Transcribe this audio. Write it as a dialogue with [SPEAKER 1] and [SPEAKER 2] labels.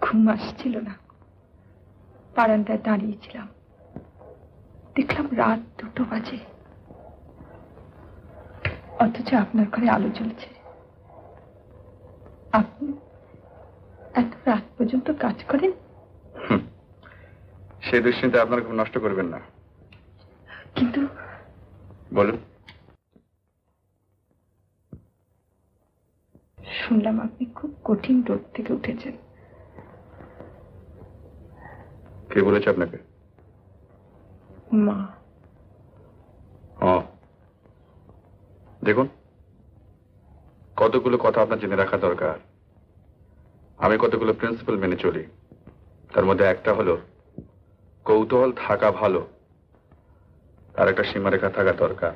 [SPEAKER 1] ঘুম আসছিল না, বারান্দায় দাঁড়িয়েছিলাম। দেখলাম রাত 2টো বাজে, অথচ আপনার ঘরে আলো জ্বলছে। আপনি এত রাত পর্যন্ত কাজ করেন?
[SPEAKER 2] সেই দুশ্চিন্তা আপনার খুব নষ্ট করবেন না।
[SPEAKER 1] কিন্তু
[SPEAKER 2] বলুন।
[SPEAKER 1] শুনলাম আপনি খুব কঠিন রোগ থেকে উঠেছেন।
[SPEAKER 2] কে বলেছে আপনাকে?
[SPEAKER 1] মা।
[SPEAKER 2] দেখুন, কতগুলো কথা আপনার জেনে রাখা দরকার। আমি কতগুলো প্রিন্সিপাল মেনে চলি, তার মধ্যে একটা হলো কৌতূহল থাকা ভালো, আর একটা সীমারেখা থাকা দরকার।